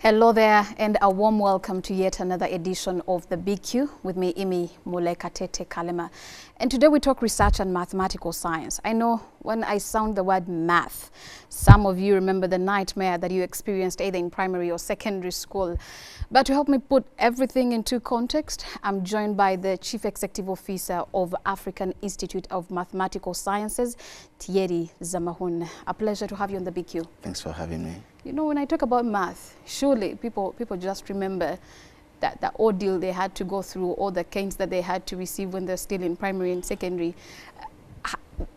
Hello there, and a warm welcome to yet another edition of The Big Q with me, Imi Mulekatete Kalema. And today we talk research and mathematical science. I know when I sound the word math, some of you remember the nightmare that you experienced either in primary or secondary school. But to help me put everything into context, I'm joined by the Chief Executive Officer of African Institute of Mathematical Sciences, Thierry Zamahun. A pleasure to have you on The Big Q. Thanks for having me. You know, when I talk about math, surely people just remember that ordeal they had to go through, all the canes that they had to receive when they're still in primary and secondary.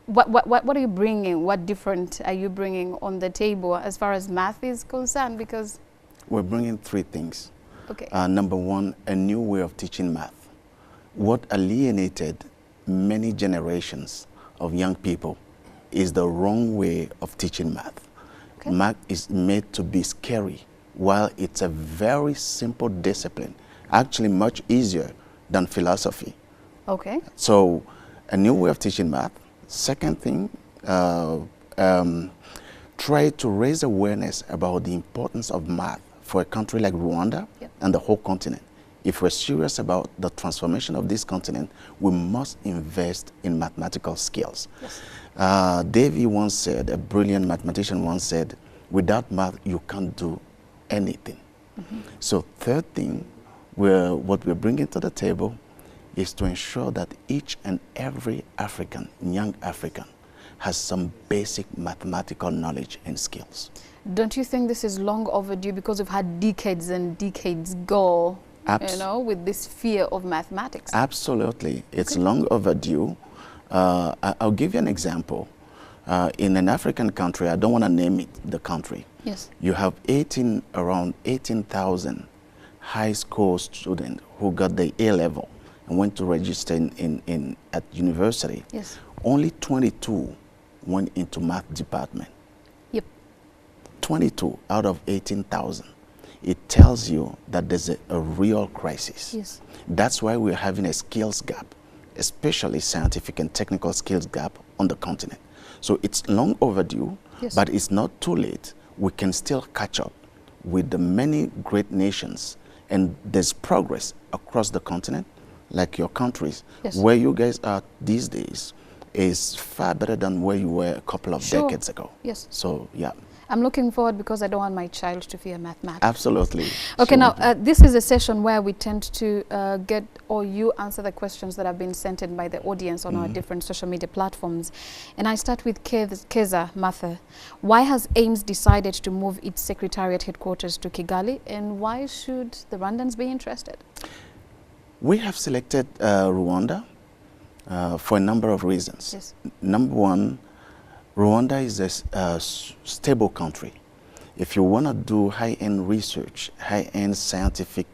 What are you bringing? What different are you bringing on the table as far as math is concerned? Because we're bringing three things. Okay. Number one, a new way of teaching math. What alienated many generations of young people is the wrong way of teaching math. Okay. Math is made to be scary, while it's a very simple discipline, actually much easier than philosophy. Okay. So, a new way of teaching math. Second thing, try to raise awareness about the importance of math for a country like Rwanda and the whole continent. If we're serious about the transformation of this continent, we must invest in mathematical skills. Yes. Davy once said, a brilliant mathematician once said, without math, you can't do anything. Mm-hmm. So third thing, what we're bringing to the table is to ensure that each and every African, young African, has some basic mathematical knowledge and skills. Don't you think this is long overdue, because we've had decades and decades go, you know, with this fear of mathematics? Absolutely. It's long overdue. I'll give you an example. In an African country, I don't want to name it the country. Yes. You have around 18,000 high school students who got the A level and went to register at university. Yes. Only 22 went into math department. Yep. 22 out of 18,000. It tells you that there's a real crisis. Yes. That's why we're having a skills gap, especially scientific and technical skills gap on the continent. So it's long overdue, yes, but it's not too late. We can still catch up with the many great nations, and there's progress across the continent, like your countries. Yes. Where you guys are these days is far better than where you were a couple of decades ago. Yes. So, yeah. I'm looking forward, because I don't want my child to fear mathematics. Absolutely. Okay, now this is a session where we tend to you answer the questions that have been sent in by the audience on our different social media platforms. And I start with KEZA Martha. Why has AIMS decided to move its secretariat headquarters to Kigali, and why should the Rwandans be interested? We have selected Rwanda for a number of reasons. Yes. Number one, Rwanda is a stable country. If you want to do high-end research, high-end scientific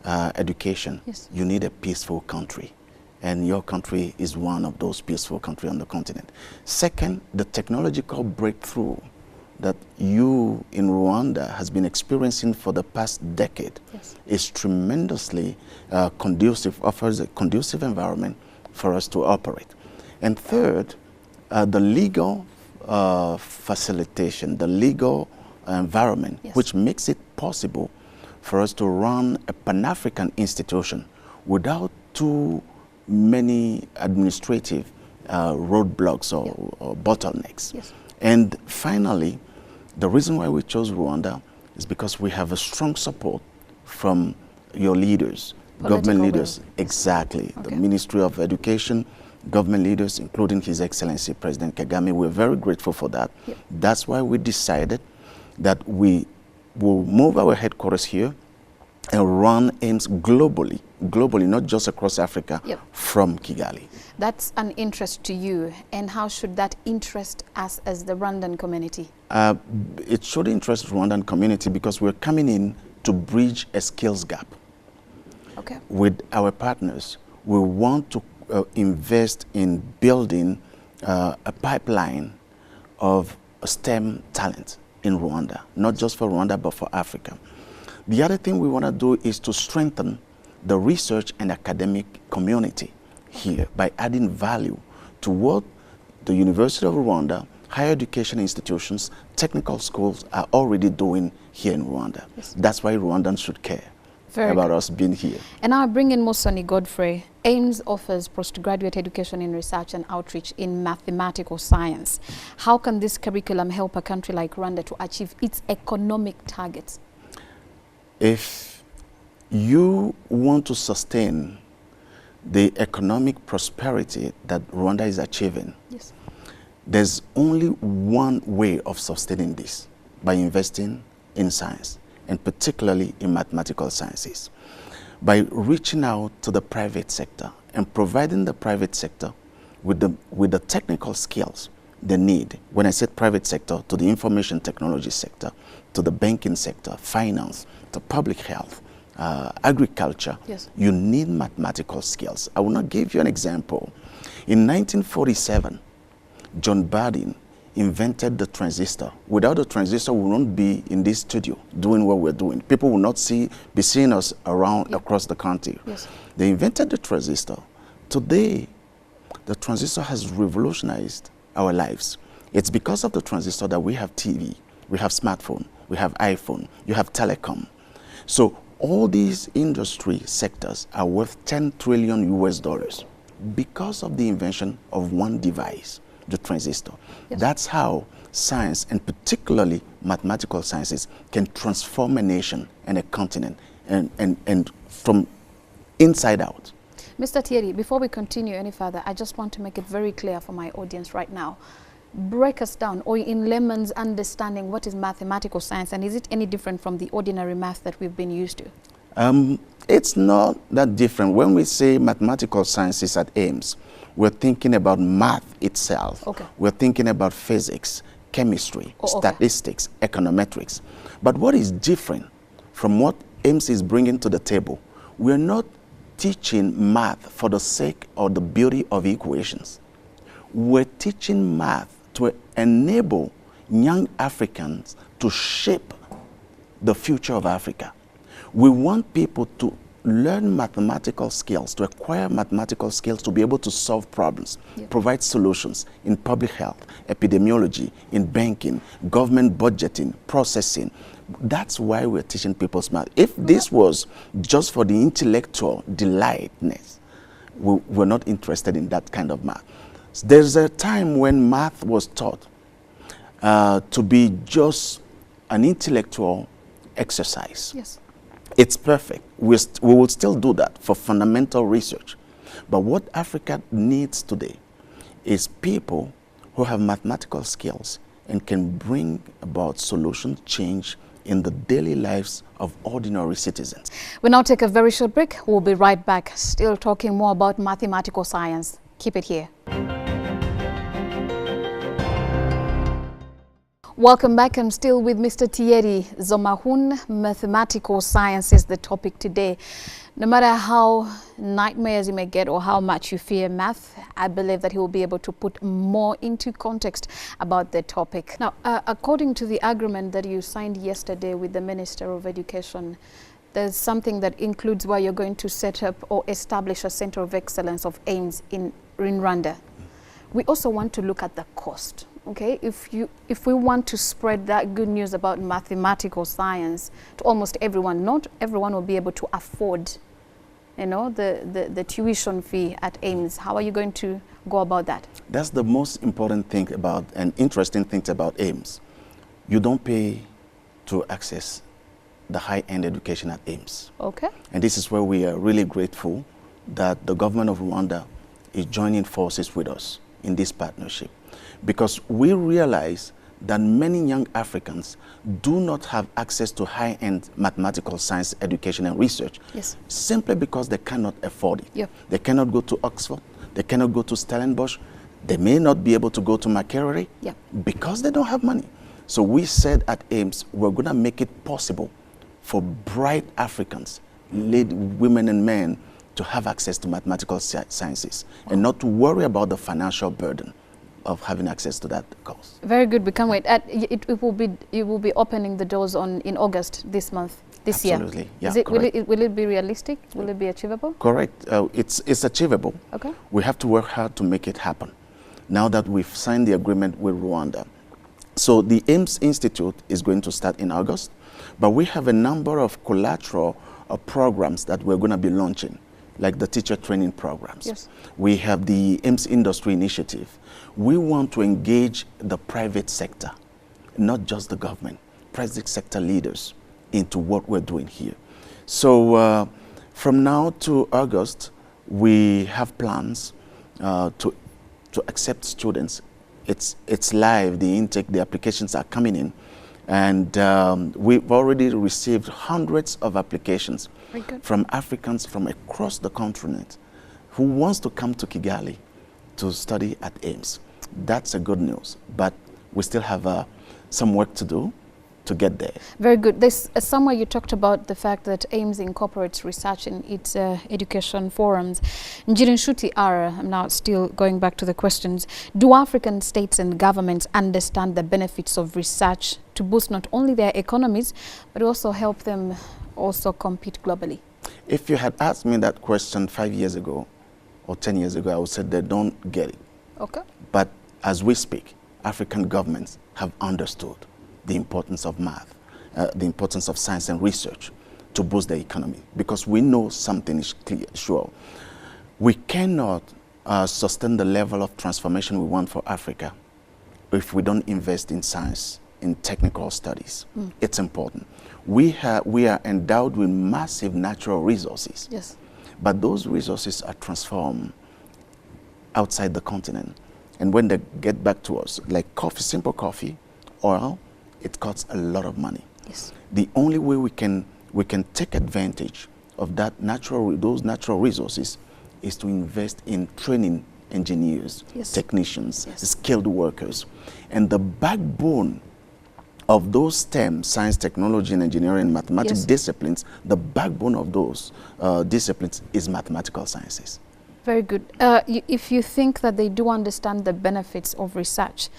education, yes, you need a peaceful country. And your country is one of those peaceful countries on the continent. Second, the technological breakthrough that you in Rwanda has been experiencing for the past decade, yes, is tremendously conducive, offers a conducive environment for us to operate. And third, the legal facilitation, the legal environment, yes, which makes it possible for us to run a Pan-African institution without too many administrative roadblocks or bottlenecks. Yes. And finally, the reason why we chose Rwanda is because we have a strong support from your leaders, government leaders, exactly, the Ministry of Education, government leaders, including His Excellency President Kagame. We're very grateful for that. Yep. That's why we decided that we will move our headquarters here and run AIMS globally, not just across Africa, yep, from Kigali. That's an interest to you, and how should that interest us as the Rwandan community? It should interest the Rwandan community because we're coming in to bridge a skills gap. Okay. With our partners, we want to invest in building a pipeline of STEM talent in Rwanda, not just for Rwanda, but for Africa. The other thing we want to do is to strengthen the research and academic community here by adding value to what the University of Rwanda higher education institutions, technical schools are already doing here in Rwanda. Yes. That's why Rwandans should care about us being here. And now I bring in MUSONI Godfrey. AIMS offers postgraduate education in research and outreach in mathematical science. How can this curriculum help a country like Rwanda to achieve its economic targets? If you want to sustain the economic prosperity that Rwanda is achieving, yes, there's only one way of sustaining this, by investing in science, and particularly in mathematical sciences, by reaching out to the private sector and providing the private sector with the technical skills they need. When I said private sector, to the information technology sector, to the banking sector, finance, to public health, agriculture, yes, you need mathematical skills. I will not give you an example. In 1947, John Bardeen invented the transistor. Without the transistor, we won't be in this studio doing what we're doing. People will not be seeing us around across the country. Yes. They invented the transistor. Today, the transistor has revolutionized our lives. It's because of the transistor that we have TV, we have smartphone, we have iPhone, you have telecom. So all these industry sectors are worth 10 trillion US dollars because of the invention of one device, the transistor. Yes. That's how science, and particularly mathematical sciences, can transform a nation and a continent and from inside out. Mr. Thierry, before we continue any further, I just want to make it very clear for my audience right now. Break us down, or in layman's understanding, what is mathematical science, and is it any different from the ordinary math that we've been used to? It's not that different. When we say mathematical sciences at AIMS, we're thinking about math itself. Okay. We're thinking about physics, chemistry, statistics, econometrics. But what is different from what AIMS is bringing to the table, we're not teaching math for the sake or the beauty of equations. We're teaching math to enable young Africans to shape the future of Africa. We want people to learn mathematical skills, to acquire mathematical skills to be able to solve problems, provide solutions in public health, epidemiology, in banking, government budgeting, processing. That's why we're teaching people's math. If this was just for the intellectual delightness, we're not interested in that kind of math. There's a time when math was taught to be just an intellectual exercise. Yes. It's perfect. We will still do that for fundamental research. But what Africa needs today is people who have mathematical skills and can bring about solution change in the daily lives of ordinary citizens. We'll now take a very short break. We'll be right back, still talking more about mathematical science. Keep it here. Welcome back. I'm still with Mr. Thierry Zomahun. Mathematical science is the topic today. No matter how nightmares you may get or how much you fear math, I believe that he will be able to put more into context about the topic. Now, according to the agreement that you signed yesterday with the Minister of Education, there's something that includes where you're going to set up or establish a center of excellence of AIMS in Rwanda. We also want to look at the cost. Okay, if we want to spread that good news about mathematical science to almost everyone, not everyone will be able to afford, you know, the tuition fee at AIMS. How are you going to go about that? That's the most important thing about and interesting things about AIMS. You don't pay to access the high-end education at AIMS. Okay. And this is where we are really grateful that the government of Rwanda is joining forces with us in this partnership, because we realize that many young Africans do not have access to high-end mathematical science education and research, simply because they cannot afford it. They cannot go to Oxford, they cannot go to Stellenbosch, they may not be able to go to Makerere because they don't have money. So we said at AIMS, we're going to make it possible for bright Africans, lady, women and men, to have access to mathematical sciences and not to worry about the financial burden of having access to that course. Very good. We can't wait. You will be opening the doors in August this month, this year. Absolutely. Yeah, will it be realistic? Will it be achievable? Correct. It's achievable. Okay. We have to work hard to make it happen. now that we've signed the agreement with Rwanda. So the AIMS Institute is going to start in August, but we have a number of collateral programs that we're going to be launching, like the teacher training programs. Yes. We have the AIMS Industry Initiative. We want to engage the private sector, not just the government, private sector leaders into what we're doing here. So from now to August, we have plans to accept students. It's live, the intake, the applications are coming in. And we've already received hundreds of applications from Africans from across the continent who wants to come to Kigali to study at AIMS. That's a good news, but we still have some work to do to get there. Very good. There's somewhere you talked about the fact that AIMS incorporates research in its education forums. Njirin Ara, I'm now still going back to the questions. Do African states and governments understand the benefits of research to boost not only their economies, but also help them also compete globally? If you had asked me that question 5 years ago or 10 years ago, I would say they don't get it. Okay. But as we speak, African governments have understood the importance of math, the importance of science and research to boost the economy, because we know something is clear, sure. We cannot sustain the level of transformation we want for Africa if we don't invest in science, in technical studies. It's important. We are endowed with massive natural resources. Yes. But those resources are transformed outside the continent. And when they get back to us, like coffee, simple coffee, oil, it costs a lot of money. Yes. The only way we can take advantage of those natural resources is to invest in training engineers, yes, technicians, yes, skilled workers. And the backbone of those STEM, science, technology, and engineering, and mathematics, yes, disciplines, the backbone of those disciplines is mathematical sciences. Very good. If you think that they do understand the benefits of research,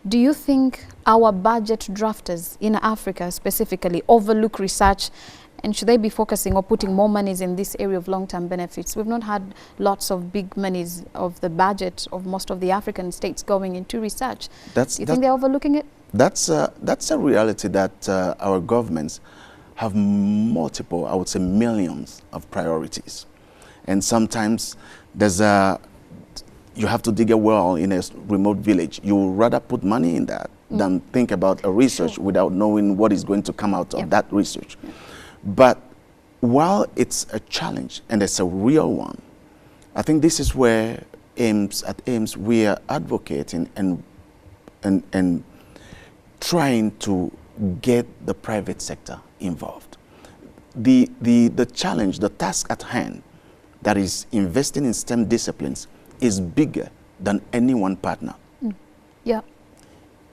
do you think our budget drafters in Africa specifically overlook research, and should they be focusing or putting more monies in this area of long-term benefits? We've not had lots of big monies of the budget of most of the African states going into research. Do you think they're overlooking it? That's a reality that our governments have multiple, I would say millions of priorities. And sometimes you have to dig a well in a remote village. You would rather put money in that than think about a research without knowing what is going to come out of that research. But while it's a challenge, and it's a real one, I think this is where at AIMS we are advocating and trying to get the private sector involved. The challenge, the task at hand, that is investing in STEM disciplines, is bigger than any one partner. Yeah.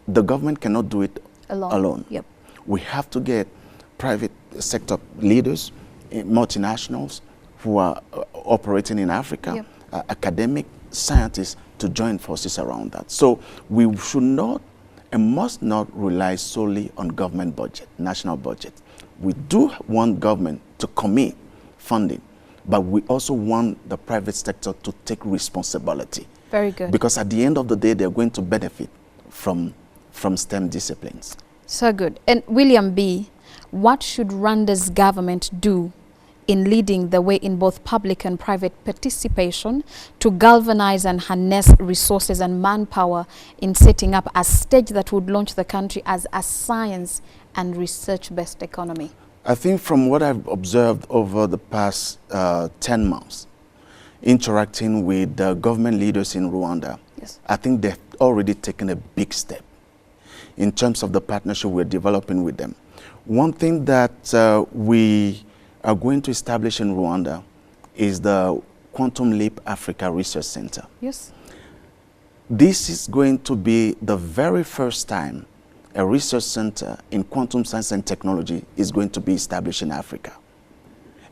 The government cannot do it alone. Yep. We have to get private sector leaders, multinationals who are operating in Africa, yep, academic scientists to join forces around that. So we should not and must not rely solely on government budget, national budget. We do want government to commit funding, but we also want the private sector to take responsibility. Very good. Because at the end of the day, they're going to benefit from STEM disciplines. So good. And William B., what should Rwanda's government do in leading the way in both public and private participation to galvanize and harness resources and manpower in setting up a stage that would launch the country as a science and research-based economy? I think from what I've observed over the past 10 months, interacting with the government leaders in Rwanda, yes, I think they've already taken a big step in terms of the partnership we're developing with them. One thing that we are going to establish in Rwanda is the Quantum Leap Africa Research Center. Yes. This is going to be the very first time a research center in quantum science and technology is going to be established in Africa.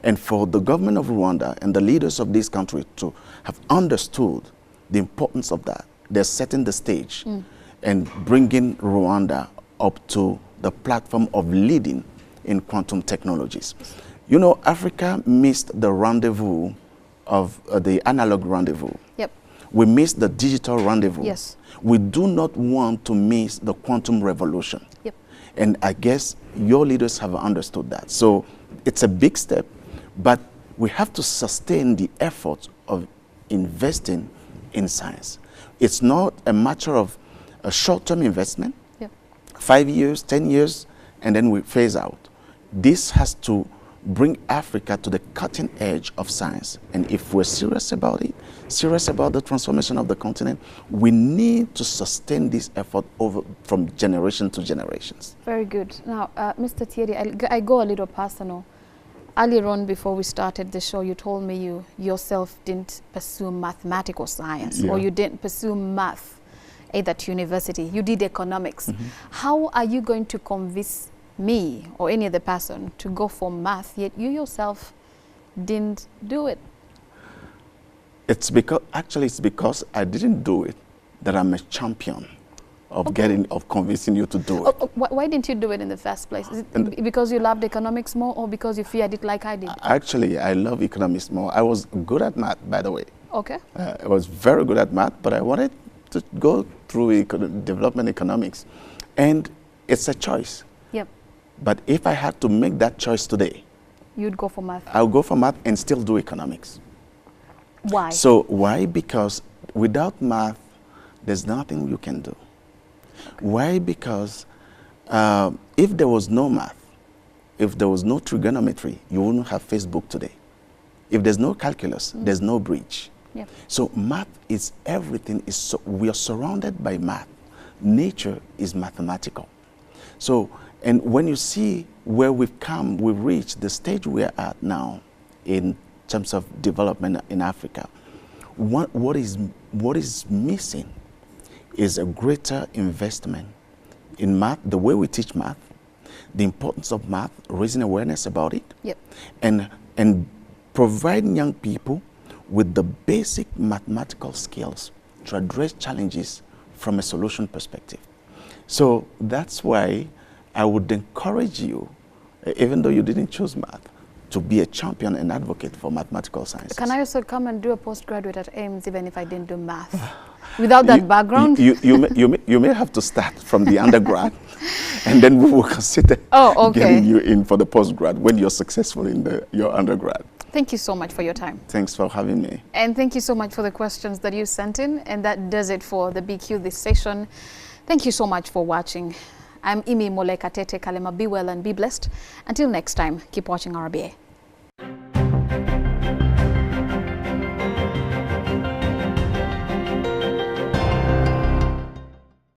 And for the government of Rwanda and the leaders of this country to have understood the importance of that, they're setting the stage and bringing Rwanda up to the platform of leading in quantum technologies. You know, Africa missed the rendezvous of the analog rendezvous. Yep. We missed the digital rendezvous. Yes. We do not want to miss the quantum revolution. Yep. And I guess your leaders have understood that. So it's a big step, but we have to sustain the effort of investing in science. It's not a matter of a short-term investment, 5 years, 10 years, and then we phase out. This has to bring Africa to the cutting edge of science. And if we're serious about it, serious about the transformation of the continent, we need to sustain this effort over from generation to generations. Very good. Now, Mr. Thierry, I go a little personal. Earlier on, before we started the show, you told me you yourself didn't pursue mathematical science, or you didn't pursue math at university. You did economics. How are you going to convince me or any other person to go for math, yet you yourself didn't do it? It's because I didn't do it that I'm a champion of convincing you to do it. Why didn't you do it in the first place? Is it because you loved economics more, or because you feared it like I did? Actually, I love economics more. I was good at math, by the way. Okay. I was very good at math, but I wanted to go through development economics. And it's a choice. Yep. But if I had to make that choice today, you'd go for math? I'll go for math and still do economics. Why? So why? Because without math, there's nothing you can do. Why? Because if there was no math, if there was no trigonometry, you wouldn't have Facebook today. If there's no calculus, there's no bridge. Yep. So math is everything. We are surrounded by math. Nature is mathematical. So, and when you see where we've reached the stage we are at now in terms of development in Africa, what is missing is a greater investment in math, the way we teach math, the importance of math, raising awareness about it, and providing young people with the basic mathematical skills to address challenges from a solution perspective. So that's why I would encourage you, even though you didn't choose math, to be a champion and advocate for mathematical sciences. Can I also come and do a postgraduate at AIMS even if I didn't do math? Without that background? You may have to start from the undergrad, and then we will consider getting you in for the postgrad when you're successful in your undergrad. Thank you so much for your time. Thanks for having me. And thank you so much for the questions that you sent in. And that does it for the BQ this session. Thank you so much for watching. I'm Imi Moleka Tete Kalema. Be well and be blessed. Until next time, keep watching RBA.